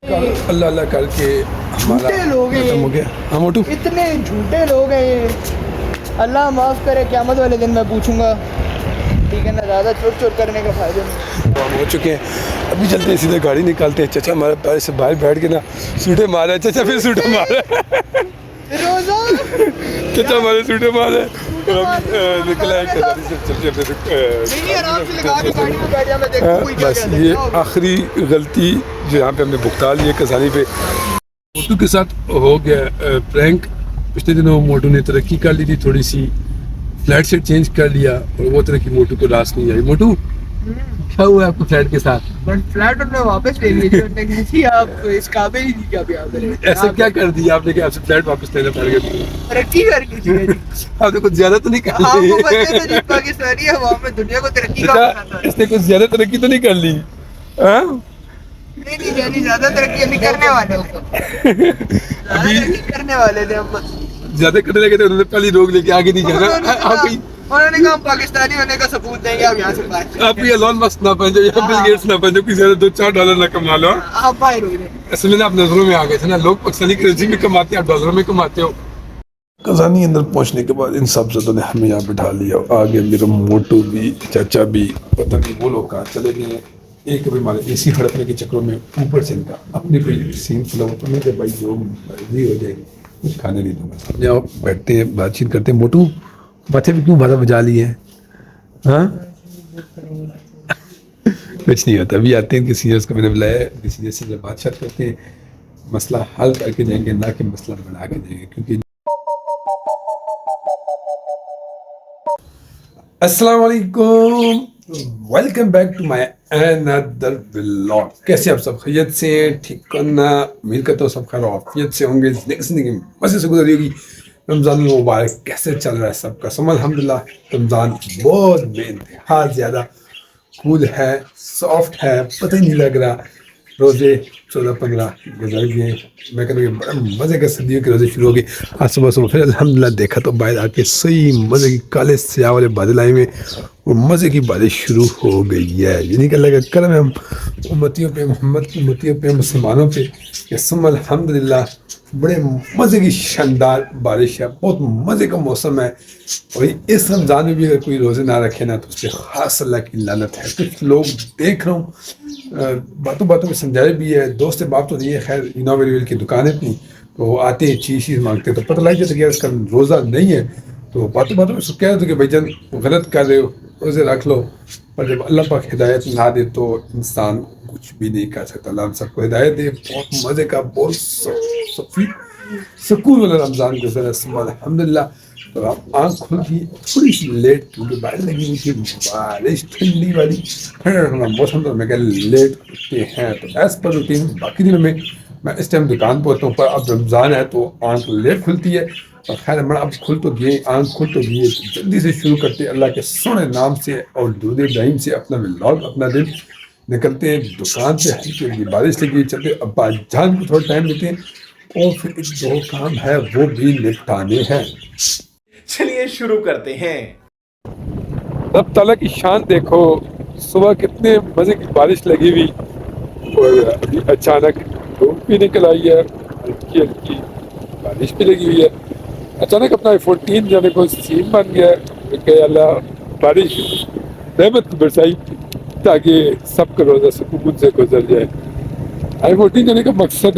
अल्लाह अल्लाह करके हमारा झूठे लोग हैं खत्म हो गया। हाँ मोटू, इतने झूठे लोग हैं ये। अल्लाह माफ़ करे, क़यामत वाले दिन मैं पूछूंगा। ठीक है ना, ज़्यादा चोट चोट करने का फ़ायदा नहीं। हम हो चुके हैं। अभी चलते हैं, सीधे गाड़ी निकालते हैं। चाचा हमारे पैर से बाहर बैठ के ना सूटे मारे। चाचा फिर सूटे मारे। रोज़ा चाचा हमारे सूटे मारे और हम निकले हैं गाड़ी से। चलते नहीं, आराम से लगा के गाड़ी में बैठ जा, मैं देखूं कोई क्या बस कहता है। ये जाओ। आखिरी गलती जो यहाँ पे हमने भुगता ली है कसानी पे। मोटू के साथ हो गया प्रैंक। पिछले दिनों मोटू ने तरक्की कर ली थी, थोड़ी सी फ्लैट सेट चेंज कर लिया और वो तरक्की मोटू को रास नहीं आई। मोटू क्या हुआ आपको फ्लैट के साथ? बट फ्लैट उन्होंने वापस ले लिया जो टेक्निसी आप इस काबिल ही नहीं क्या भी आप ऐसा क्या कर दिया आपने कि आपसे फ्लैट वापस लेना पड़ गया? तरक्की कर ली थी जी। आपने कुछ ज्यादा तो नहीं कर आपको ली? पता है जी, पाकिस्तानी हवा में दुनिया को तरक्की का पता था। इसने कुछ ज्यादा तरक्की तो नहीं कर ली? हाँ? नहीं यानी ज्यादा तरक्की अभी करने वाले थे। ज्यादा तरक्की करने वाले थे हम बस। ज्यादा करने लगे थे, उन्होंने पहले रोक लेके आगे नहीं जाना। उन्होंने कहा हम पाकिस्तानी होने का सबूत देंगे, आप यहाँ से बाहर आप ये एलोन मस्क ना बन जाओ या बिल गेट्स ना बन जाओ, किसी ज्यादा $2-4 ना कमा लो। आप बाहर हो गए। असल में आप नजरों में आ गए थे ना, लोग पाकिस्तानी करेंसी में कमाते हैं, आप डॉलरों में कमाते हो। कजानी अंदर पहुंचने के बाद इन सब जदों ने हमें यहाँ बिठा लिया। आगे मेरा मोटू भी, चाचा भी, पता नहीं वो लोग कहाँ चले गए हैं। एक कभी हमारे एसी हड़पने के चक्रों में ऊपर से इनका अपने कोई सीन फ्लो तो नहीं, भाई जो मर्जी हो जाएगी, कुछ खाने नहीं दूंगा। हम यहाँ बैठते हैं, बातचीत करते हैं। मोटू बातें भी क्यों बाधा बजा ली है? हाँ कुछ नहीं होता। अभी आते हैं, इनके सीनियर्स को मैंने बुलाया, सीनियर से जब बातचीत करते हैं, मसला हल करके जाएंगे, ना कि मसला बना के जाएंगे। क्योंकि अस्सलाम वालेकुम, welcome back to my another vlog. कैसे आप सब खैरियत से ठीक करना? उम्मीद करता हूँ सब खैर आफियत से होंगे, जिंदगी मजे से गुजरी होगी। रमज़ान मुबारक कैसे चल रहा है सबका? सब अल्हम्दुलिल्लाह। रमज़ान बहुत बेइंतहा ज़्यादा कूल है, सॉफ्ट है, पता ही नहीं लग रहा। रोज़े 14-15 गुजर गए। मैं कहता हूँ बड़ा मज़े का सर्दियों के रोज़े शुरू हो गए। आज सुबह सुबह फिर अल्हम्दुलिल्लाह देखा तो बाहर आके सही मज़े की काले स्याह वाले बादल आए हुए और मज़े की बारिश शुरू हो गई है। यानी कि अल्लाह का करम है हम उम्मतियों पे, मोहम्मद की उम्मतियों पे, मुसलमानों पे कि सुम अल्हम्दुलिल्लाह बड़े मज़े की शानदार बारिश है, बहुत मज़े का मौसम है। और इस रमज़ान में भी अगर कोई रोज़े ना रखे ना तो उस पर ख़ास अल्लाह की लानत है। कुछ लोग देख रहा हूँ बातों बातों में समझाए भी है, दोस्त बाप तो नहीं है, खैर इनोवेल की दुकान है अपनी, तो आते हैं चीज़ मांगते हैं, तो पता लग जाता है कि इसका रोज़ा नहीं है। तो बातों बातों में कह रहे थे कि भाईजान गलत कर रहे हो, रोज़े रख लो। पर जब अल्लाह पाक हिदायत ना दे तो इंसान कुछ भी नहीं कर सकता। अल्लाह सबको हिदायत दे। बहुत मज़े का, बहुत सुकून वाला रमज़ान गुजरा अल्हम्दुलिल्लाह। तो आप आँख खुल की थोड़ी सी लेट, क्योंकि बारिश लगी हुई थी, बारिश ठंडी वाली, ठंडा मौसम, तो मैं क्या लेट उठते हैं। तो एज़ पर रूटीन बाकी दिनों में मैं इस टाइम दुकान पर होता हूँ, पर अब रमज़ान है तो आँख लेट खुलती है। और खैर हमारा अब खुल तो गए, आँख खुल तो गई, तो जल्दी से शुरू करते हैं अल्लाह के सोने नाम से और दुरूद इब्राहीम से अपना व्लॉग, अपना दिन। निकलते हैं दुकान से, हल्की हल्की बारिश लगी, चलते अब्बा जान को थोड़ा टाइम देते हैं और फिर एक दो काम है वो भी निपटाने हैं। चलिए शुरू करते हैं। रब ताला की शान देखो, सुबह कितने मज़े की बारिश लगी हुई और अभी अचानक धूप भी निकल आई है, हल्की हल्की बारिश भी लगी हुई है। अचानक अपना i14 जाने को सीन बन गया कि अल्लाह बारिश रहमत बरसाई ताकि सबका रोज़ा सुकून से गुजर जाए। i14 जाने का मकसद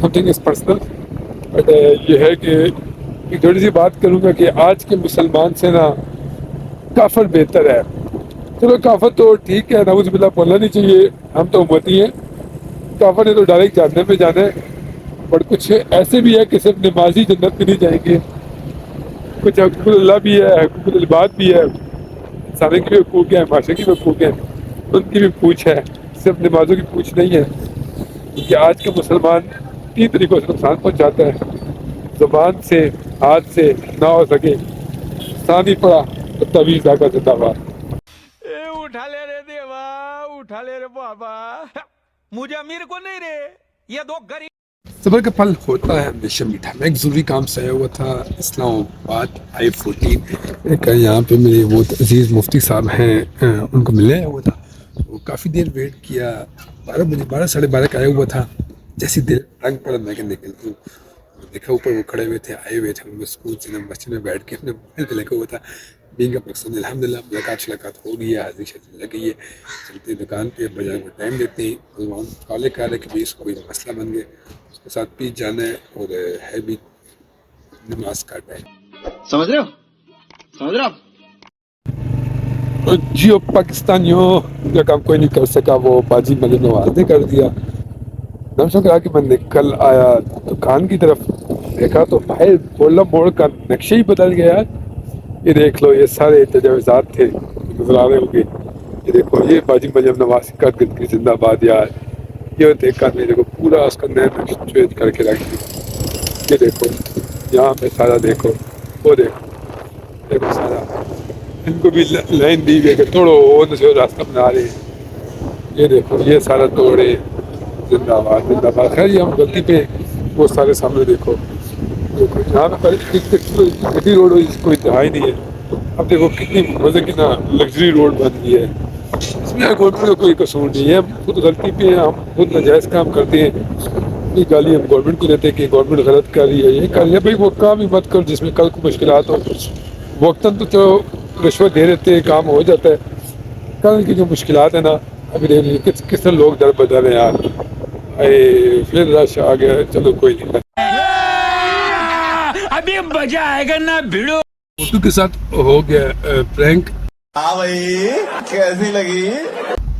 समथिंग इज़ पर्सनल, बट ये है कि एक थोड़ी सी बात करूँगा कि आज के मुसलमान से ना काफर बेहतर है। चलो काफर तो ठीक है, नाउज़ बिल्लाह बोलना नहीं चाहिए, हम तो उम्मती हैं। काफर ने तो डायरेक्ट जहन्नम में जाना है, बट कुछ ऐसे भी है कि सिर्फ नमाजी जन्नत में नहीं जाएंगे। कुछ हकूक़ुल्लाह भी है, हकूक़ुल इबाद भी है, इंसानी की भी हकूक़ है, माशरे की भी हकूक़ है, उनकी भी पूछ है, सिर्फ नमाजों की पूछ नहीं है। क्योंकि आज के मुसलमान 3 तरीक़ों से नुकसान पहुँचाता है, ज़ुबान से, हाथ से, ना हो सके सानी पड़ा तो तभी जाकर जिंदाबाद। उठा ले रे देवा, उठा ले रे बाबा, मुझे अमीर को नहीं रे, ये दो गरीब। सबर का फल होता है हमेशा मीठा। मैं एक ज़रूरी काम से आया हुआ था इस्लामाबाद i14। एक यहाँ पे मेरे वो अजीज़ मुफ्ती साहब हैं, उनको मिलने आया हुआ था। वो काफ़ी देर वेट किया, 12 बजे 12 साढ़े 12 का आया हुआ था। जैसी देर रंग पड़ा मैं निकल दूँ, देखा ऊपर वो खड़े हुए थे, आए हुए थे, उनमें स्कूल से ना मस्जिद में बैठ के अपने मोबाइल पे लगा हुआ था। बीइंग अ पाकिस्तानी अल्हम्दुलिल्लाह मुलाकात हो गई है, हाजिरी शादी लग गई है। चलते हैं दुकान पे, बाजार को टाइम देते हैं। भगवान कॉले कह रहे कि भाई इसको कोई मसला बन गया, उसके साथ पीस जाना है और है भी नमाज का टाइम। समझ रहे हो जियो पाकिस्तानियों का काम कोई नहीं कर सका, वो बाजी मतलब नवाज ने कर दिया। नमशों कहा कि मैं निकल आया दुकान की तरफ, देखा तो भाई बोला मोड़ का नक्शा ही बदल गया। ये देख लो, ये सारे तजावजात थे नजर आ रहे होंगे। ये देखो, ये बाजी मजहब नवाज का गंदगी जिंदाबाद यार। ये देखा नहीं, देखो पूरा उसका नया नक्शा चेंज करके रख दिया। ये देखो यहाँ पे सारा, देखो वो देखो सारा, इनको भी लाइन दी गई कि तोड़ो, वो से रास्ता बना रहे। ये देखो ये सारा तोड़े, जिंदाबाद जिंदाबाद। खैर ये हम गलती पे वो सारे सामने देखो यहाँ पे पहले गड्डी रोड हो जिसको इंतहा ही नहीं है। अब देखो कितनी मजे की ना लग्जरी रोड बन गई है। इसमें गवर्नमेंट का कोई कसूर नहीं है, हम खुद गलती पे हैं, हम खुद नाजायज़ काम करते हैं। ये गाली हम गवर्नमेंट को देते हैं कि गवर्नमेंट गलत कर रही है, ये कर रही है। भाई वो काम ही मत कर जिसमें कल को मुश्किलात हो। वक्तन तो रिश्वत दे देते हैं, काम हो जाता है। कल की जो मुश्किलात है ना, अभी देख लीजिए किस तरह लोग दर बदल हैं यार। फिर रश आ गया, चलो कोई नहीं। अभी मजा आएगा ना भिड़ो। मोटू के साथ हो गया प्रैंक। हाँ भाई, कैसी लगी?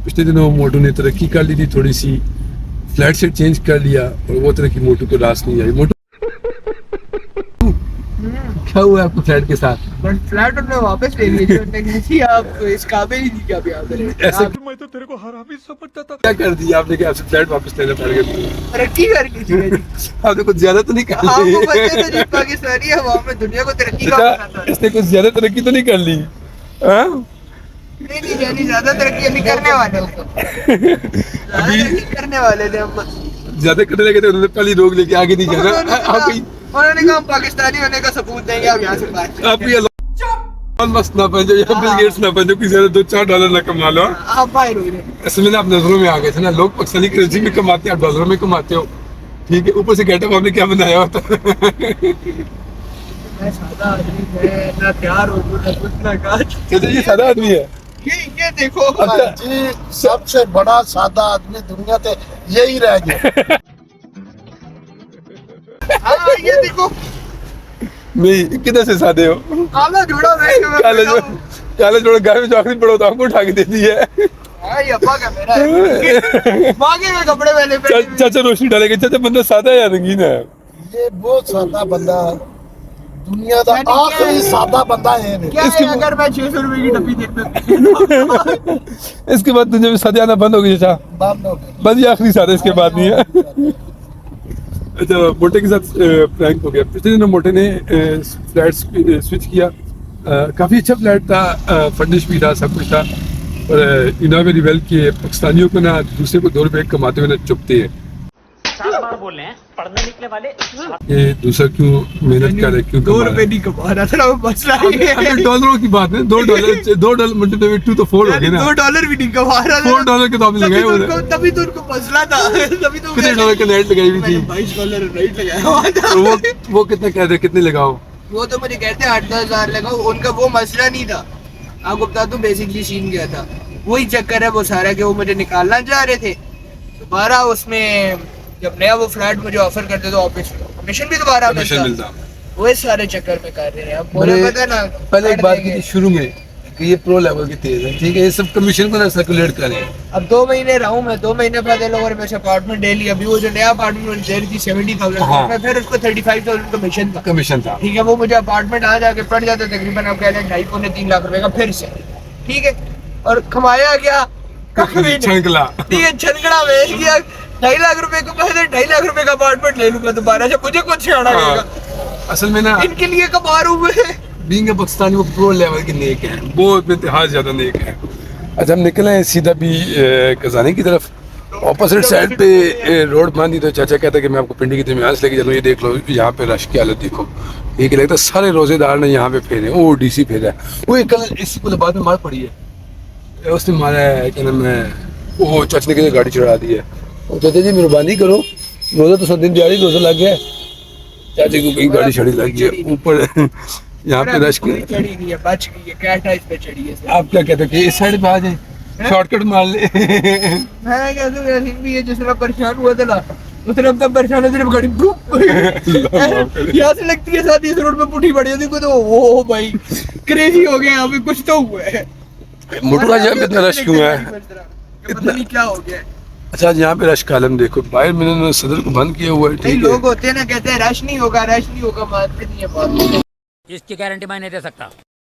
पिछले दिनों मोटू ने तरक्की कर ली थी, थोड़ी सी फ्लैट सेट चेंज कर लिया और वो तरक्की मोटू को रास नहीं आई। मोटू क्या हुआ आपको फ्लैट के साथ? फ्लैट उन्होंने वापस ले लिया, आप इस काबिल ही नहीं क्या भी आप ऐसे मैं तो तेरे को हरामी समझता था। क्या कर दिया आपने कि आपसे फ्लैट वापस लेना पड़ गया? तरक्की करके जी। आपने कुछ ज्यादा तो नहीं कर आपको ली? पता है तो जी पाकिस्तानी हवा में दुनिया को तरक्की का अच्छा, बनाता है। इसने कुछ ज्यादा तरक्की तो नहीं कर ली? हाँ? नहीं यानी ज्यादा तरक्की अभी करने वाले हैं। करने वाले थे हम बस। ज्यादा करने लगे थे, उन्होंने पहले रोक लेके आगे नहीं जाना। उन्होंने कहा हम पाकिस्तानी होने का सबूत देंगे, आप यहाँ से बात आप भी मस्त ना बन जाओ, या बिल गेट्स ना बन जाओ, किसी ज्यादा $2-4 ना कमा लो। आप बाहर हो रहे इसमें ना आप नजरों में आ गए थे ना, लोग पाकिस्तानी करेंसी में कमाते हैं, आप डॉलर में कमाते हो। ठीक है, ऊपर से गेटअप आपने क्या बनाया होता है? मैं सादा आदमी है, ना प्यार हो ना कुछ ना काज। अच्छा, ये सादा आदमी है। ये देखो अच्छा जी, सबसे बड़ा सादा आदमी दुनिया पे यही रह गया। हाँ ये देखो नहीं, किधर से सादे हो? काला जोड़ा काला जोड़ा गाय में जो आखिरी पड़ा होता है, हमको उठा के देती है। हाँ ये अब्बा का मेरा है। मांगे में कपड़े पहले चाचा रोशनी डालेंगे। चाचा बंदा सादा है या रंगीन है? ये बहुत सादा बंदा, दुनिया का आखिरी सादा बंदा है। क्या है, अगर मैं 600 रुपए की डब्बी देता इसके बाद तुझे सादे आना बंद हो गई चाचा? बंद हो गया। बस ये आखिरी सादा, इसके बाद नहीं है। अच्छा, मोटे के साथ प्रैंक हो गया। पिछले दिनों मोटे ने फ्लैट स्विच किया। काफ़ी अच्छा फ्लैट था, फर्निश भी था, सब कुछ था। और यू नो वेरी वेल कि पाकिस्तानियों को ना दूसरे को 2 रुपए कमाते हुए ना चुपते हैं। 7 बार बोल रहे हैं, पढ़ने निकले वाले। ये दूसरा क्यों मेहनत करे, क्यों 2 रुपए नहीं कमा रहा था, वो मसला है। अगर डॉलरों की बात है, $2 मल्टीप्लाई 2 तो 4 हो गए ना। $2 भी नहीं कमा रहा था। $4 के तो आपने लगाए हुए थे। तभी तो उनको मसला था। तभी तो कितने डॉलर का नेट लगाई हुई थी? $22 रेट लगाया हुआ था। और वो कितने कहते, कितने लगाओ? वो तो मुझे कहते 8-10 हज़ार लगाओ, उनका वो मसला नहीं था। आपको बता दूं बेसिकली सीन क्या था, वही चक्कर है वो सारा कि वो मुझे निकालना चाह रहे थे दोबारा। उसमें जब नया वो फ्लैट मुझे ऑफर करते तो ऑफिस कमीशन भी दोबारा मिलता। वो सारे चक्कर में कर रहे हैं। अब मुझे पता ना, पहले एक बात की थी शुरू में कि ये प्रो लेवल की तेज है, ठीक है, ये सब कमीशन को ना सर्कुलेट करें। अब 2 महीने रहा हूँ मैं, 2 महीने बाद लोगों ने मेरे से अपार्टमेंट ले लिया। अभी वो जो नया अपार्टमेंट दे रही थी 70,000 में, फिर उसको 35,000 कमीशन था। ठीक है, वो मुझे अपार्टमेंट आ जाके पड़ जाता तकरीबन, आप कह रहे हैं 2.5-3 लाख रुपए का फिर से। ठीक है, और कमाया क्या? छनकला। ठीक है, छनकड़ा बेच गया। 2.5 लाख रुपए को मैं 2.5 लाख रुपए का अपार्टमेंट ले लूंगा दोबारा से, मुझे कुछ सियाना रहेगा। असल में ना इनके लिए कमा रहा हूँ मैं। बीइंग अ पाकिस्तानी वो प्रो लेवल के नेक है, बहुत बेतहाशा ज्यादा नेक है। अच्छा, हम निकले हैं सीधा भी खजाने की तरफ। ऑपोजिट साइड पे रोड बांधी तो चाचा कहता है कि मैं आपको पिंडी की दरमियान से लेके चलूँ। ये देख लो यहाँ पे रश की हालत देखो। ये लगता है सारे रोजेदार ने यहाँ पे फेरे। ओ डीसी फेरा है वो, कल इसी को बाद में मार पड़ी है, उसने मारा है क्या नाम है ओह चाचा ने किसी गाड़ी चढ़ा दी है। ओ चाचा जी मेहरबानी करो, रोजा तो 7 दिन जा रही, रोजा लग गया है। चाचा को कहीं गाड़ी चढ़ी लग गई है ऊपर। यहाँ पे रश चढ़ी नहीं है, बच गई है, कैटा इस पे चढ़ी है। आप क्या कहते हो कि इस साइड पे आ जाए, शॉर्टकट मार ले। मैं कहता हूँ यासीन भी ये जिस तरह परेशान हुआ था ना, उस तरह अब तक परेशान है, सिर्फ गाड़ी यहाँ से लगती है साथ ही इस रोड पे पुठी पड़ी होती है, तो ओ भाई क्रेजी हो गया, यहाँ पे कुछ तो हुआ है। मोटू का जहाँ पे इतना रश क्यों है? पता नहीं क्या हो गया। अच्छा यहाँ पे रश का आलम देखो, बाहर मैंने सदर को बंद किया हुआ है, कई ठीक लोग है। होते हैं ना, कहते हैं रश नहीं होगा, रश नहीं होगा, मानते नहीं है बात। इसकी गारंटी मैं नहीं दे सकता।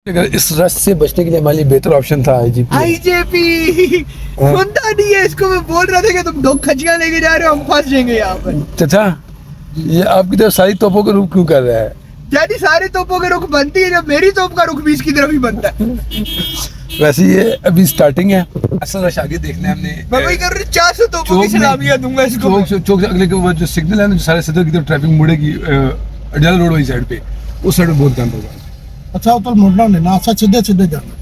अगर इस रश से बचने के लिए हमारे लिए बेहतर ऑप्शन था आईजीपी। आईजेपी सुनता नहीं है इसको, मैं बोल रहा था कि तुम 2 खचियां लेके जा रहे हो, हम फंस जाएंगे यहाँ पर। चाचा ये आपकी तरफ सारी तोपों का रुख क्यों कर रहा है? यानी सारे तोपों के रुख बनती है, जब मेरी तोप का रुख भी इसकी तरफ ही बनता है। वैसे ये अभी स्टार्टिंग है, असल रश आगे देखना है हमने। मैं वही कर रही 400 तोपों की सलामियां दूंगा इसको। चौक से अगले के वो जो सिग्नल है ना, जो सारे सदर की तरफ ट्रैफिक मुड़ेगी अडियाला रोड वाली साइड पे, उस साइड में बहुत गंद होगा। अच्छा उधर मुड़ना नहीं ना, अच्छा सीधे सीधे जाना,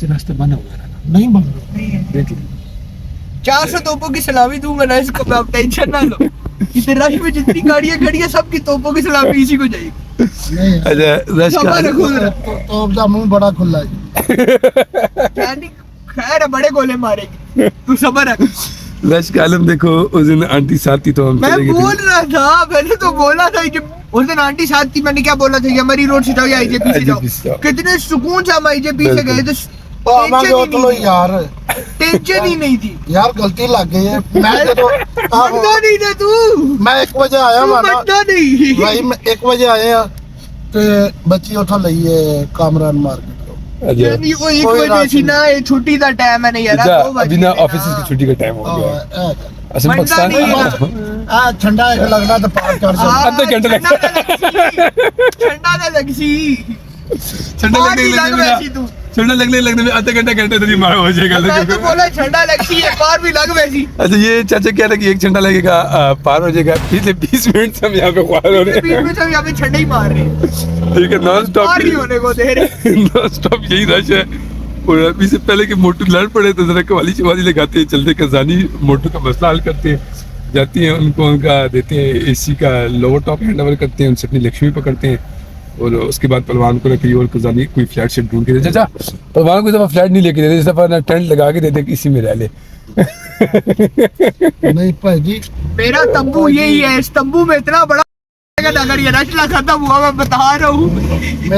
रास्ता बंद हो गया ना, नहीं बन रहा। देख लो। 400 तोपों की सलामी दूंगा ना इसको, आप टेंशन ना लो। इस रश में जितनी गाड़ियां खड़ी है, सबकी तोपों की सलामी इसी को जाएगी। नहीं अच्छा रश का सबर खुल तो अब मुंह बड़ा खुला है। यानी खैर बड़े गोले मारेगी, तू सबर रख। रश का आलम देखो, उस दिन आंटी साथ थी तो हम मैं चले गए बोल थे। रहा था, मैंने तो बोला था कि उस दिन आंटी साथ थी, मैंने क्या बोला था, ये हमारी रोड से जाओ या आईजेपी से IJP से जाओ। जाओ। कितने सुकून से हम आईजेपी से गए थे, आवांगे उतलो यार, टेंशन ही नहीं थी। यार गलती लग गई है। मैं तो बनता नहीं था तू, मैं 1 वजे आया तू माना बनता नहीं। भाई, मैं 1 वजे आया ते बच्ची उठा लई है कामरान मार्केट को। अच्छा यानी वो 1 कोई बजे रात थी ना, ये छुट्टी का टाइम है नहीं यार, अच्छा, 2 बजे अभी ना थे ऑफिस की छुट्टी का टाइम हो गया है। असल बनता पाकिस्तान नहीं आ ठंडा एक लगना तो 5-4 सौ। आधा घंटा लगता ठंडा ना लगसी, ठंडा लगने में आधा घंटा तो नहीं मारा हो जाएगा। मैं तो बोला ठंडा लगती है, पार भी लग वैसी। अच्छा ये चाचा कह रहे कि 1 घंटा लगेगा, पार हो जाएगा। पिछले 20 मिनट से हम यहाँ पे ख्वार हो रहे बीच हैं, में सब यहाँ पे ठंडा ही मार रहे हैं, ठीक है। नॉन स्टॉप पार नहीं होने को दे रहे। नॉन स्टॉप यही रश है। और अभी से पहले कि मोटू लड़ पड़े तो जरा कवाली शवाली लगाते हैं, चलते कजानी मोटू का मसला हल करते हैं, जाती हैं उनको उनका देते हैं एसी का लोअर टॉप हैंड ओवर करते हैं, उनसे अपनी लक्ष्मी पकड़ते हैं, और उसके बाद पहलवान को कहीं और कजानी कोई फ्लैट से ढूंढ के दे। चाचा पहलवान को इस दफा फ्लैट नहीं लेके देते, इस दफा ना टेंट लगा के देते कि इसी में रह ले। नहीं भाई जी, मेरा तंबू यही है, इस तंबू में इतना बड़ा अगर ये रश खत्म हुआ, मैं बता रहा हूँ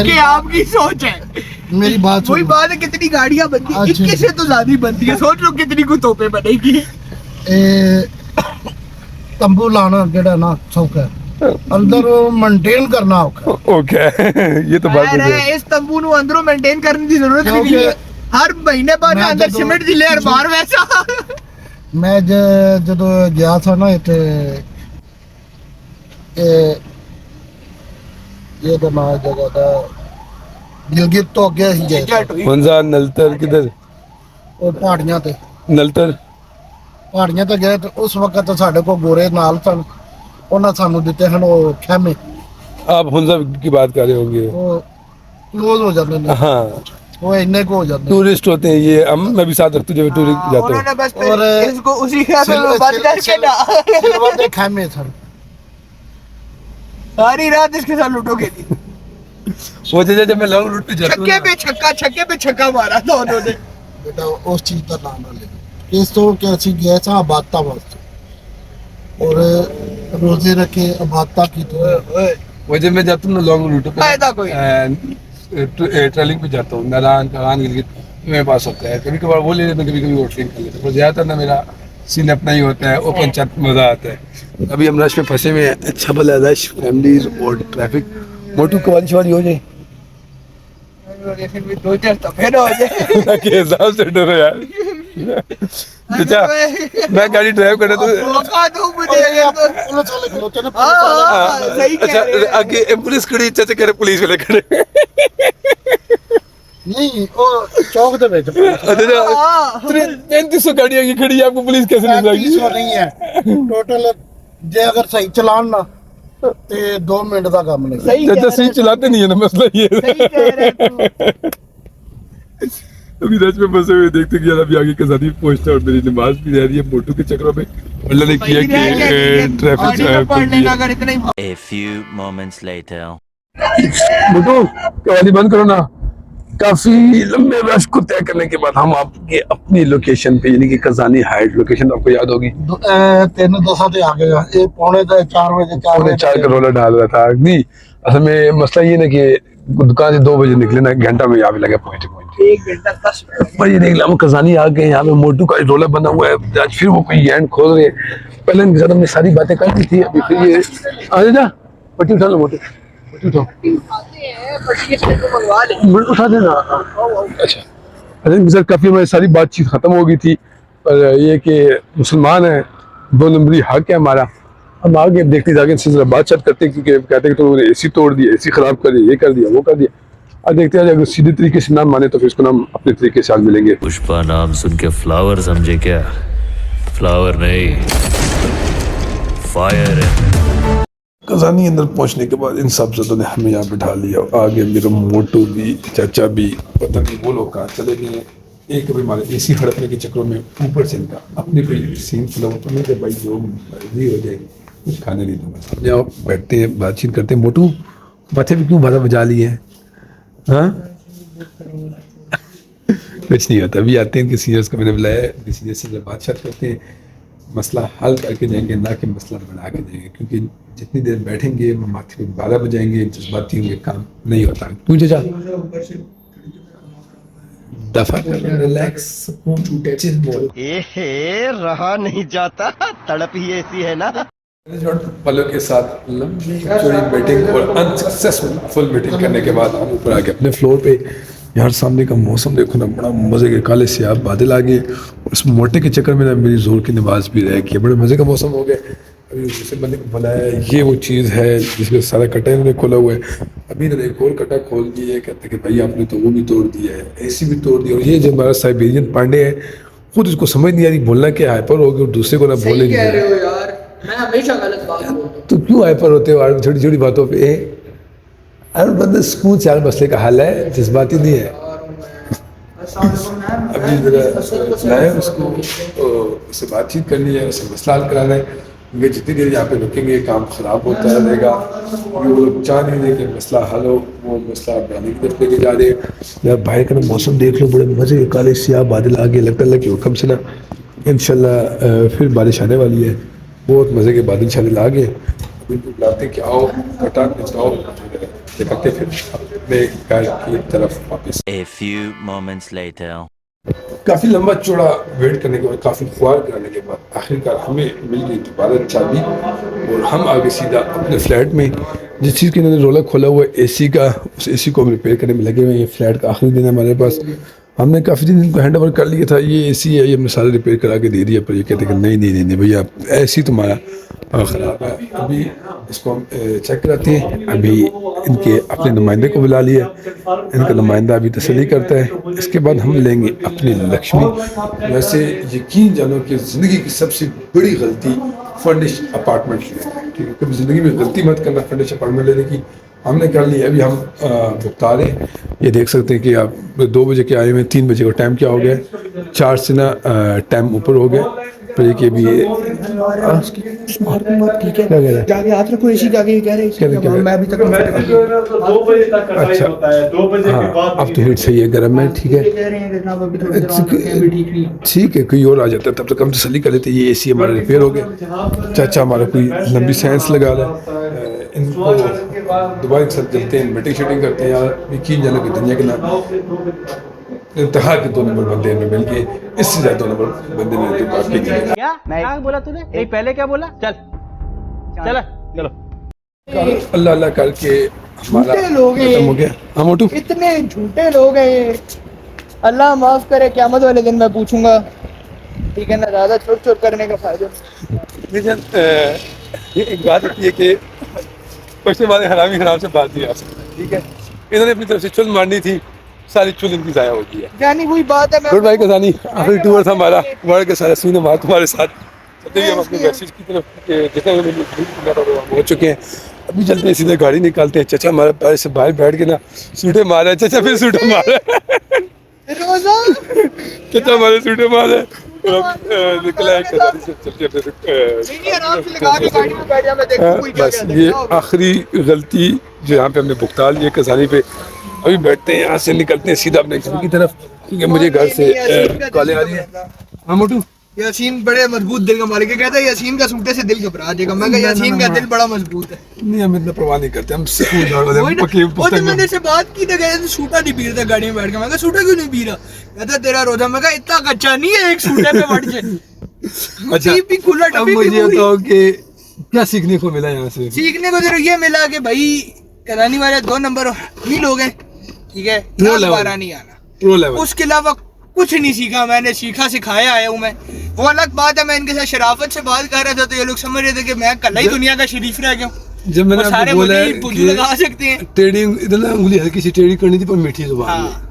कि आपकी सोच है। मेरी बात वही सुनो। बात है, कितनी गाड़ियां बनती है, अच्छा। 21 से तो ज्यादा ही बनती है, सोच लो कितनी को तोपे बनेगी। ए, तंबू लाना जेड़ा ना सौखा है, अंदर मेंटेन करना औखा है। ओके ये तो बात खैर है। है, इस तंबू नु अंदरों मेंटेन करने की जरूरत भी नहीं है, हर महीने बाद मैं अंदर जदों- सीमेंट दी लेयर बाहर वैसा। मैं ਜਦੋਂ ਗਿਆ था ना इतने ये तो ना जगह था गिलगित तो अगे ही गए मंजा नलतर किधर? ਉਹ ਪਹਾੜੀਆਂ ਤੇ नलतर ਪਹਾੜੀਆਂ ਤੇ ਗਏ ਤੇ ਉਸ ਵਕਤ ਤਾਂ ਸਾਡੇ ਕੋਲ ਗੋਰੇ ਨਾਲ ਸਨ, ਉਹਨਾਂ ਸਾਨੂੰ ਦਿੱਤੇ ਹਨ ਉਹ ਖੈਮੇ, आप हुंजा की बात कर रहे होंगे। ਉਹ क्लोज हो जाते हैं, हाँ वो इन्ने को हो जाते हैं। टूरिस्ट होते हैं ये, हम मैं भी साथ रखता हूँ जब टूरिस्ट जाता हूँ। उन्होंने बस और इसको उसी खाते में बंद करके ना सिल्वर के खैमे सर, सारी रात इसके साथ लूटोगे थी। वो जब मैं लॉन्ग रूट पे जाता हूँ छक्के पे छक्का मारा था उन्होंने। बेटा उस चीज का नाम ना ले। इस तो कैसी गया था अबादता वास्ते, और रोजे रखे अबादता की तो वो जब मैं जाता हूँ ना लॉन्ग रूट पे, फायदा कोई ट्रेलिंग पे जाता हूँ, नारायण कागान गिलगित मेरे पास होता है, कभी कभार वो ले लेते हैं, कभी कभी वो ट्रेन कर लेते हैं, पर ज्यादातर ना मेरा सीन अपना ही होता है, ओपन चैट मजा आता है। अभी हम रश में फंसे हुए हैं, अच्छा भला रश, फैमिलीज और ट्रैफिक। मोटू कवाली शवाली हो जाए फिर भी 2-4 तफे ना हो जाए। के हिसाब से डरो यार। अच्छा मैं गाड़ी ड्राइव कर रहा था मौका दो मुझे। पुलिस वाले खलोते ना, पुलिस वाले। हाँ, सही कह अच्छा रहे हैं। आगे पुलिस खड़ी, चाचा कह रहे पुलिस वाले खड़े। नहीं वो चौक दे बेच हाँ। 3500 गाड़ियां की खड़ी है, आपको पुलिस कैसे नहीं पुलिस लगी? नहीं है टोटल, जे अगर सही चलान ना ते 2 मिनट का काम नहीं। सही कह चाचा रहे सही हैं, चलाते नहीं है ना, मसला ये सही कह रहे हैं तू। अभी रश में फंसे हुए देखते कि यार अभी आगे कसानी पहुंचता है और मेरी नमाज भी रह रही है मोटू के चक्रों में। अल्लाह ने किया कि ट्रैफिक पढ़ लेना अगर इतना ही A few moments later. मोटू कवाली बंद करो ना। काफी लंबे रश को तय करने के बाद हम आपके अपनी लोकेशन पे यानी कि कसानी हाइट लोकेशन आपको याद होगी 3-10 ते आ गया ये 3:45 बजे 4 का रोला डाल रहा था। नहीं असल में मसला ये ना कि दुकान से 2 बजे निकले ना घंटा में यहाँ पे लगे पहुंचे 1 घंटा 10 मिनट। भाई ये निकला हम कसानी आ गए। यहाँ पे मोटू का रोला बना हुआ है। आज फिर वो कोई हैंड खोल रहे हैं। पहले इनके साथ हमने सारी बातें कर दी थी। अभी फिर ये आ जा पट्टी उठा लो मोटू पट्टी उठाओ उठा देना। अच्छा अरे सर काफी हमारी सारी बातचीत खत्म हो गई थी पर ये कि मुसलमान है 2 नंबरी हक है हमारा। हम आगे देखते जाके इनसे जरा बातचीत करते हैं क्योंकि कहते हैं कि तुमने एसी तोड़ दिया एसी खराब कर दिया ये कर दिया वो कर दिया। अब देखते हैं अगर सीधे तरीके से ना माने तो फिर इसको हम अपने तरीके से आज मिलेंगे। पुष्पा नाम सुन के फ्लावर समझे क्या? फ्लावर नहीं, फायर है। कसानी अंदर पहुंचने के बाद इन सब जदों ने हमें यहाँ बिठा लिया। आगे मेरा मोटू भी चाचा भी पता नहीं वो लोग कहाँ चले गए हैं। एक अभी हमारे एसी हड़पने के चक्रों में ऊपर से इनका अपने कोई सीन फ्लो तो नहीं भाई जो मर्जी हो जाएगी कुछ खाने नहीं दूंगा। अब यहाँ बैठते हैं बातचीत करते हैं। मोटू माथे पे क्यों 12 बजा लिए हैं? हाँ कुछ नहीं होता। अभी आते हैं इनके सीनियर्स को मैंने बुलाया इनके सीनियर्स से बातचीत करते हैं मसला हल करके जाएंगे ना कि मसला बढ़ा के जाएंगे क्योंकि जितनी देर बैठेंगे माथे पे 12 बजाएंगे जज्बाती होंगे काम नहीं होता। तू जा दफा कर रिलैक्स चिल बोल। रहा नहीं जाता तड़प ही ऐसी है ना। पलों के साथ लंबी चौड़ी मीटिंग और अनसक्सेसफुल फुल मीटिंग करने के बाद हम ऊपर आ गए अपने फ्लोर पे। यार सामने का मौसम देखो ना बड़ा मजे के काले से आप बादल आ गए और इस मोटे के चक्कर में ना मेरी जोर की नमाज भी रह गई। बड़े मजे का मौसम हो गया। अभी दूसरे बंदे को बुलाया ये वो चीज़ है जिसमें सारा कटा इन्होंने खोला हुआ है। अभी इन्होंने एक और कटा खोल दिया है कहते कि भाई आपने तो वो भी तोड़ दिया है एसी भी तोड़ दिया। और ये जो हमारा साइबेरियन पांडे है खुद इसको समझ नहीं आ रही बोलना क्या हाइपर हो गया और दूसरे को ना बोले नहीं कह रहे हो यार मैं हमेशा गलत बात बोलता हूँ। तो क्यों हाइपर होते हो यार छोटी छोटी बातों पे? अरे बंदे स्कूल से यार मसले का हल है जज्बाती नहीं है। अभी बुलाया उसको तो उससे बातचीत करनी है उससे मसला हल कराना है क्योंकि जितनी देर यहाँ पे रुकेंगे काम ख़राब होता रहेगा। वो लोग चाह नहीं रहे कि मसला हल हो वो मसला बनाने की तरफ लेके जा रहे हैं। यार बाहर का मौसम देख लो बड़े मज़े के काले सियाह बादल आ गए। लगता है कि हुक्म से ना इंशाल्लाह फिर बारिश आने वाली है। बहुत मज़े के बादल शादिल आ गए। अभी बुलाते कि आओ कटा के जाओ निकलते फिर अपने घर की तरफ वापस। A few moments later. काफ़ी लंबा चौड़ा वेट करने के बाद काफ़ी ख्वार कराने के बाद आखिरकार हमें मिल गई दोबारा चाबी और हम आगे सीधा अपने फ्लैट में जिस चीज़ के इन्होंने रोला खोला हुआ है एसी का उस एसी को हम रिपेयर करने में लगे हुए हैं। ये फ्लैट का आखिरी दिन है हमारे पास। हमने काफ़ी दिन इनको हैंड ओवर कर लिया था। ये एसी है ये हमने सारा रिपेयर करा के दे दिया पर ये कहते कि नहीं भैया एसी तुम्हारा ख़राब है। अभी इसको हम चेक कराते हैं। अभी इनके अपने नुमाइंदे को बुला लिया इनका नुमाइंदा अभी तसल्ली करता है। इसके बाद हम लेंगे अपनी लक्ष्मी। वैसे यकीन जानो कि ज़िंदगी की सबसे बड़ी गलती फर्निश अपार्टमेंट लेना है। ठीक है कभी ज़िंदगी में गलती मत करना फर्निश अपार्टमेंट लेने की। हमने कर लिया अभी हम भुगता रहे हैं। ये देख सकते हैं कि आप 2 बजे के आए हुए 3 बजे का टाइम क्या हो गया 4 से ना टाइम ऊपर हो गया। पर ये कि अभी ठीक है जाके हाथ रखो एसी के आगे कह रहे मैं अभी तक 2 बजे तक कटाई अच्छा। होता है 2 बजे के बाद अब तो हीट सही है गर्म है ठीक है कह रहे हैं कि जनाब अभी थोड़ी देर बाद रखें, अभी ठीक नहीं है। ठीक है कोई और आ जाता है तब तक हम तसल्ली कर लेते। ये एसी हमारा रिपेयर हो गया। चाचा हमारा कोई लंबी साइंस लगा रहा है इनको दोबारा एक साथ चलते हैं मीटिंग शीटिंग करते हैं। यार यकीन जानो कि दुनिया के ना इंतहा के 2 नंबर बंदे में मिल गए इससे ज़्यादा 2 नंबर बंदे ने तो बात की थी। क्या क्या बोला तूने नहीं पहले क्या बोला चल चलो अल्लाह अल्लाह करके हमारा झूठे लोग हैं। खत्म हो गया। हाँ मोटू इतने झूठे लोग हैं ये। अल्लाह माफ करे क़यामत वाले दिन मैं पूछूंगा ठीक है ना ज़्यादा चोर करने का फायदा ये एक बात होती है कि पश्चिम वाले हरामी हराम से बात नहीं आ सकती। ठीक है इन्होंने अपनी तरफ से चुल मारनी थी सारी चुल इनकी ज़ाया हो गई है। यानी वही बात है गुड बाय कसानी आखिरी टूर था हमारा वर्ल्ड के सारे सीने मार तुम्हारे साथ चलते हुए हम अपने मैसेज की तरफ जितना हो चुके हैं। अभी चलते हैं सीधे गाड़ी निकालते हैं। चाचा हमारे पैर से बाहर बैठ के ना सूटे मार रहे हैं। चाचा फिर सूटे मार रहे हैं रोजा चाचा हमारे सूटे माल है निकला है कसारी से चलते नहीं आराम से लगा के गाड़ी में बैठ जा, मैं देखूं कोई क्या बस कहता ये है। आखिरी गलती जो यहाँ पे हमने भुगता ली है कसारी पे। अभी बैठते हैं, यहाँ से निकलते हैं सीधा अपने घर की तरफ, क्योंकि मुझे घर से कॉलें आ रही है। हाँ मोटू, यासीन बड़े मजबूत दिल का मालिक है, कहता है यासीन का सूटे से दिल घबरा जाएगा। मैं कहा यासीन का दिल बड़ा मजबूत है। नहीं हम इतना परवाह नहीं करते, हम स्कूल जा रहे वही हैं ना, पक्की वो पुस्तक तो मैंने में। से बात की तो कहते सूटा नहीं पी रहा था गाड़ी में बैठ के। मैं कहा सूटा क्यों नहीं पी रहा? कहता तेरा रोजा। मैं कहा इतना कच्चा नहीं है एक सूटे पे बैठ जाए। अच्छा भी खुला अब डब्बी मुझे भी पूरी। बताओ कि क्या सीखने को मिला यहाँ से? सीखने को सिर्फ ये मिला कि भाई करानी वाले 2 नंबर ही लोग हैं, ठीक है, Pro level। दोबारा नहीं आना। Pro level. उसके अलावा कुछ नहीं सीखा मैंने, सीखा सिखाया आया हूँ मैं। वो अलग बात है, मैं इनके साथ शराफत से बात कर रहा था तो ये लोग समझ रहे थे कि मैं कल ही दुनिया का शरीफ रह गया हूँ। जब मैंने वो सारे आपको बोला मुझे है ही बुद्धू कि लगा सकते हैं। टेढ़ी इधर ना उंगली हल्की सी टेढ़ी करनी थी पर मीठी जुबान में, हाँ।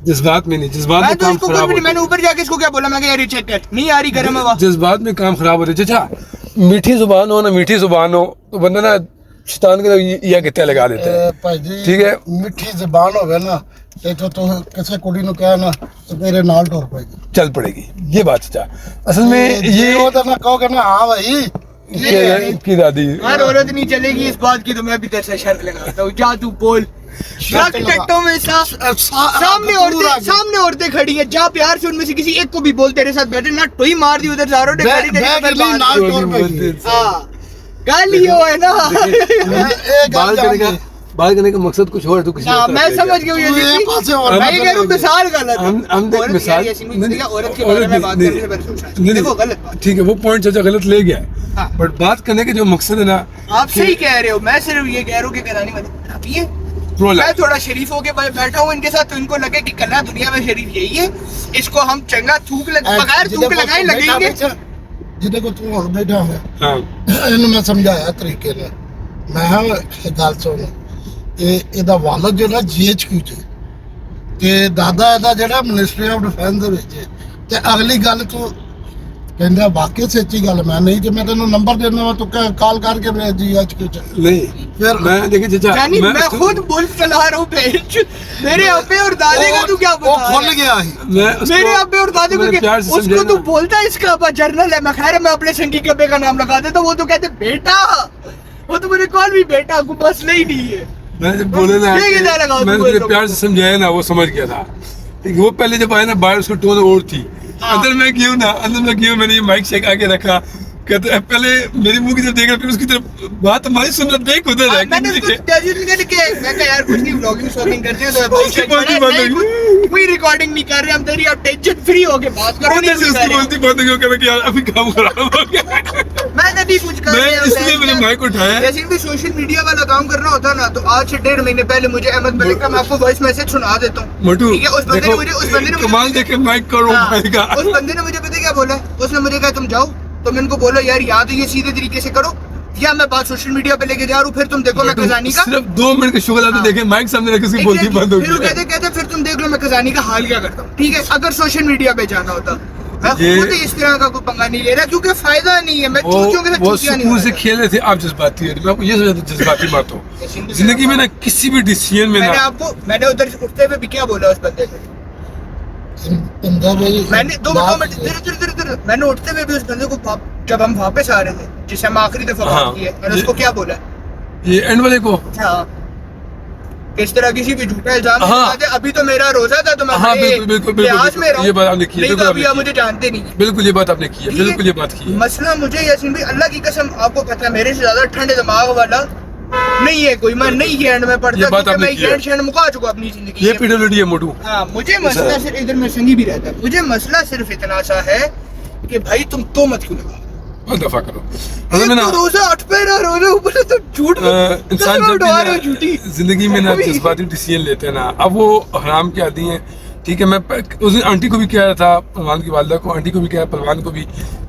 जज़बात में नहीं। जज्बात मैं में तो काम इसको खराब कुछ भी नहीं, मैंने होता ऊपर जाके इसको क्या बोला, मैं कहा यार ये चेक कर, नहीं आ रही गर्म हवा। है। जज्बात में काम खराब होता है। चाचा मीठी जुबान हो ना मीठी जुबान हो तो बंदा ना शैतान के या कित्ते लगा देता है। ਭਾਈ ਜੀ ठीक है। ਮਿੱਠੀ ਜ਼ਬਾਨ ਹੋਵੇ ਨਾ ਤੇ ਤੂੰ ਕਿਸੇ ਕੁੜੀ ਨੂੰ ਕਹਿ ਨਾ ਤੇ ਤੇਰੇ ਨਾਲ ਟੁਰ ਪਏਗੀ। चल पड़ेगी, ये बात चाचा। असल में ਜੇ ये ਉਹ ਤਾਂ ਨਾ ਕਹੋਗੇ ਨਾ ਹਾਂ ਭਾਈ की दादी हर औरत नहीं चलेगी इस बात की, तो मैं भी तेरे से शर्त लगाता हूँ। जा तू बोल। शर्त लगा। टट्टों में सामने औरतें खड़ी हैं, जा प्यार से उनमें से किसी एक को भी बोल तेरे साथ बैठे ना, टोई मार दी उधर जारो ने खड़ी तेरे बैग पर लिए बात। ਨਾਲ ਟੁਰ ਪਏਗੀ। हाँ गाली हो है ना। ਇਹ बाल ਗੱਲ करने का बाल करने का मकसद कुछ और है, तो किसी हाँ, और तरफ मैं ले समझ गया। गया तू ये पासे और मैं कह रहा हूँ मिसाल गलत है। हम देख औरत मिसाल यार ऐसी नहीं देखा, औरत के बारे में बात करने से पहले सोचना चाहिए। देखो गलत बात। ठीक है, वो पॉइंट चाचा गलत ले गया हाँ। बट बात करने के जो मकसद है ना, आप सही कह रहे हो, मैं सिर्फ ये कह रहा हूँ कि करानी वाले खराबी है। प्रो मैं थोड़ा शरीफ होके बैठा हूँ इनके साथ, तो इनको लगे कि कला दुनिया में शरीफ यही है, इसको हम चंगा थूक बगैर थूक लगाए लगेंगे। ਜਿਹਦੇ ਕੋ ਤੂੰ ਹੁਣ ਬੈਠਾ ਹੈ हाँ ਇਹਨੂੰ ਮੈਂ ਸਮਝਾਇਆ ਤਰੀਕੇ ਨਾਲ। ਮੈਂ ਕਿਹਾ ਇਹ ਗੱਲ ਸੁਣ, ਇਹਦਾ ਵਾਲਦ ਜਿਹੜਾ GHQ ਚ ਤੇ ਦਾਦਾ ਇਹਦਾ ਜਿਹੜਾ ਮਿਨਿਸਟਰੀ ਆਫ ਡਿਫੈਂਸ ਦੇ ਵਿੱਚ ਹੈ। ਤੇ ਅਗਲੀ ਗੱਲ ਤੂੰ ਕਹਿੰਦਾ ਵਾਕਈ ਸੱਚੀ ਗੱਲ, ਮੈਂ ਨਹੀਂ ਤੇ ਮੈਂ ਤੈਨੂੰ ਨੰਬਰ ਦੇਣਾ ਵਾ, ਤੂੰ ਕਾਲ ਕਰਕੇ ਮੇਰੇ GHQ ਚ नहीं फिर मैं देखिए चाचा यानी मैं खुद बुल्फ चला रहा हूँ बेंच, मेरे अब्बे और दादे का तू क्या वो बता खुल रहा है? गया है। मैं उसको- मेरे अब्बे और दादे को मैंने क्या- प्यार से उसको समझाया तू ना। बोलता है इसका अब्बा जर्नल है, मैं खैर मैं अपने संगी के अब्बे का नाम लगा देता, वो तो कहते बेटा, वो तो मेरे कॉल भी बेटा को मसला ही नहीं है। मैंने जब बोले ना ये किधर लगाओ मैंने तुम तेरे बोल प्यार से समझाया ना, वो समझ गया था। ठीक है, वो पहले जब आया ना बाहर उसको टोन और थी। अंदर मैं क्यों ना अंदर मैं क्यों मैंने ये माइक चेक आके रखा, कहते हैं पहले मेरी मुंह की तरफ देख रहा, फिर उसकी तरफ बात हमारी सुन रहा, देख उधर है मैंने उसको जज करने के मैं कहा यार कुछ नहीं, व्लॉगिंग शॉगिंग करते हैं तो भाई उसकी check बातें करा, बंद नहीं, होगी। कोई रिकॉर्डिंग नहीं कर रहे हम तेरी, अब टेंशन फ्री होके बात करो। उधर से उसकी बोलती बातें क्यों कहता कि यार अभी काम खराब हो गया। मैंने भी कुछ कर मैं इसलिए मैंने माइक उठाया। जैसे भी सोशल मीडिया वाला काम करना होता ना, तो आज से 1.5 महीने पहले मुझे अहमद मलिक का मैं आपको वॉइस मैसेज सुना देता हूँ। मोटू ठीक है, उस बंदे ने मुझे कमाल देखे माइक करो हाँ, भाई का। उस बंदे ने मुझे पता है क्या बोला? उसने मुझे कहा तुम जाओ, तो मैं इनको बोला यार या तो ये सीधे तरीके से करो, या मैं बात सोशल मीडिया पे लेके जा रहा हूँ, फिर तुम देखो मैं खजानी का सिर्फ 2 मिनट का शुक्र आते देखे माइक सामने रखे उसकी बोलती बंद हो फिर वो गई। कहते फिर तुम देख लो मैं खजानी का हाल क्या करता हूँ। ठीक है, अगर सोशल मीडिया पे जाना होता मैं ये- खुद इस तरह का कोई पंगा नहीं ले रहा, क्योंकि फायदा नहीं है। मैं चूतियों के साथ वो चूतियां नहीं सुकून हो से रहा। खेल रहे थे, आप जज्बाती है। मैं आपको ये समझा था जज्बाती मत हो जिंदगी में ना, किसी भी डिसीजन में मैंने ना। आपको मैंने उधर से उठते हुए भी क्या बोला उस बंदे को? इंदा भाई मैंने 2 मिनट धीरे मैंने उठते हुए भी उस बंदे को जब हम वापस आ रहे थे, जिसे हम आखिरी दफा हाँ, बात की है, मैंने उसको क्या बोला? ये एंड वाले को हाँ, इस तरह किसी भी झूठा इल्जाम हाँ। लगा दे। अभी तो मेरा रोजा था तो मैं हाँ, बड़े बिल्कुल, बिल्कुल, लिहाज में बिल्कुल, ये बात आपने की है, नहीं तो बिल्कुल अभी आपने आप की मुझे जानते नहीं। बिल्कुल ये बात आपने की है, ठीक है? बिल्कुल ये बात की है। मसला मुझे यासीन भाई अल्लाह की कसम आपको पता है मेरे से ज्यादा ठंडे दिमाग वाला नहीं है कोई। मैं नहीं हैंड में पढ़ता ये बात क्योंकि आपने मैं की है। हैंड शैंड मुका चुका अपनी जिंदगी ये में। पीडब्ल्यूडी है मोटू। हाँ, मुझे मसला सिर्फ इधर में संगी भी रहता है, मुझे मसला सिर्फ इतना सा है कि भाई तुम तो मत क्यों लगा और दफा करो। एक असल में ना तो रोजा 8 पैरा रोजा ऊपर से तो झूठ इंसान कसम जब उठा रहे हो भी झूठी। ना जिंदगी में ना कोई- जज्बाती डिसीजन लेते हैं ना, अब वो हराम के आदी हैं। ठीक है, मैं उस दिन आंटी को भी कह रहा था, पहलवान की वालदा को, आंटी को भी कहा, पहलवान को भी,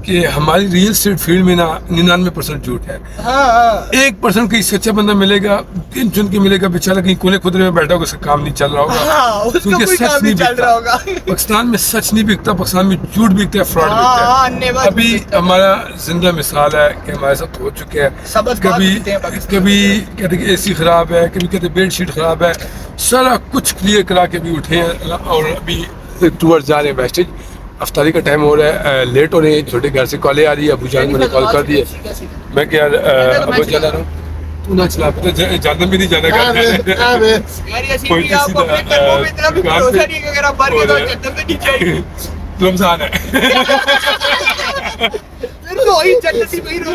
कि हमारी रियल स्टेट फील्ड में ना 99% झूठ है। हाँ हाँ 1% कहीं सच्चा बंदा मिलेगा, गिन चुन के मिलेगा, बेचारा कहीं कोने खुदरे में बैठा होगा, उसका काम नहीं चल रहा होगा। हाँ, उसका क्योंकि कोई सच काम नहीं नहीं चल बिकता। रहा होगा। पाकिस्तान में सच नहीं बिकता, पाकिस्तान में झूठ बिकता है, फ्रॉड हाँ, बिकता हाँ, है। अन्यवाद अभी बिकता है। हमारा जिंदा मिसाल है कि हमारे साथ हो चुके हैं। सबक बात कभी बिकते हैं पाकिस्तान कभी कहते कि एसी खराब है, कभी कहते बेड शीट खराब है, सारा कुछ क्लियर करा के भी उठे हैं और अभी टूवर्ड्स जा रहे हैं वेस्टेज। अफ्तारी का टाइम हो रहा है, लेट हो रहे हैं, छोटे घर से कॉलें आ रही है, अबू जान मैंने कॉल कर दी है। मैं क्या अबू चला रहा हूँ, तू ना चला, तो जाना भी नहीं जाना यार ये सीन भी आपको अपने कर्मों में इतना भी भरोसा नहीं है कि अगर आप मर गए तो जन्नत में नहीं जाएंगे। रमजान है। फिर तो वही जन्नती वही लोग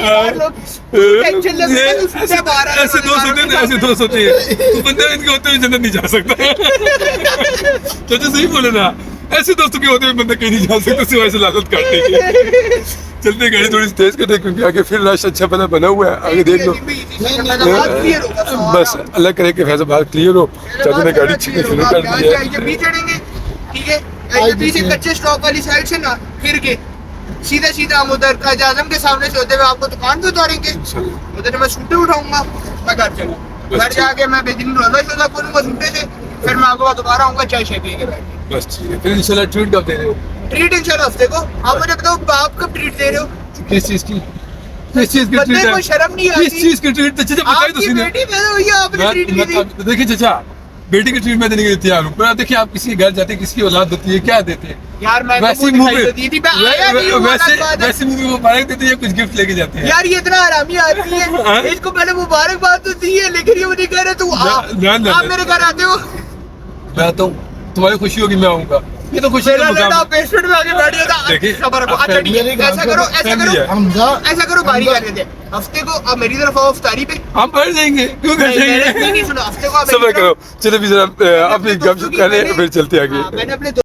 टेंशन लेते हैं उससे बाहर ऐसे दोस्त होते हैं, ऐसे दोस्त होते हैं, तो बंदा इनके होते हुए जन्नत नहीं जा सकता। तो सही बोले ना, ऐसे दोस्तों के होते हुए बंदा कहीं नहीं जा सकता सिवाय से लालत काटने की। चलते गाड़ी थोड़ी तेज करते क्योंकि आगे फिर रश अच्छा बना हुआ है, आगे देख लो। बस अल्लाह करे कि फैजाबाद क्लियर हो। चाचा ने गाड़ी छीननी शुरू कर दी है। ये भी चढ़ेंगे, ठीक है, ये पीछे कच्चे स्टॉप वाली साइड से ना फिर के सीधा हम उधर काज आजम के सामने से होते हुए आपको दुकान पे उतारेंगे। उधर मैं सूटे उठाऊंगा, मैं घर चलूँ, घर जाके मैं बेदिन रोजा शोजा खोलूंगा सूटे से, फिर मैं आपको दोबारा आऊंगा चाय शाय पी के बैठ। बस ठीक है, फिर इंशाल्लाह ट्रीट कब दे रहे हो? ट्रीट इंशाल्लाह हफ्ते को। आप मुझे बताओ आप कब ट्रीट दे रहे हो? किस चीज की? किस चीज की बंदे ट्रीट है? को शर्म नहीं आती? किस चीज की ट्रीट? चाचा बताइए तो आपकी सीधे। बेटी पैदा हुई है, आपने ट्रीट नहीं दी। देखिए चाचा, बेटी की ट्रीट मैं देने के लिए तैयार हूँ, पर देखिए आप किसी के घर जाते हैं, किसकी औलाद होती है, क्या देते हैं? यार मैं वैसे मुंह पे दी थी, मैं आया नहीं हूँ, वैसे मुंह में मुबारक देते हैं या कुछ गिफ्ट लेके जाते हैं? यार ये इतना हरामी आदमी है, इसको पहले मुबारकबाद तो दी है, लेकिन ये मुझे कह रहे तू ना, आप मेरे घर आते हो। मैं आता हूँ, तुम्हारी खुशी होगी, मैं आऊंगा। ये तो खुशी मेरा लड़का बेसमेंट में आके बैठ गया देखिए, था। खबर अच्छा ठीक है, ऐसा करो बारी करने दे। हफ्ते को अब मेरी तरफ आओ इफ्तारी पे, हम बैठ जाएंगे, क्यों कर जाएंगे? नहीं सुनो, हफ्ते को आप सब्र करो, चलो भी जरा अपनी गपशप करें, फिर चलते आगे। मैंने अपने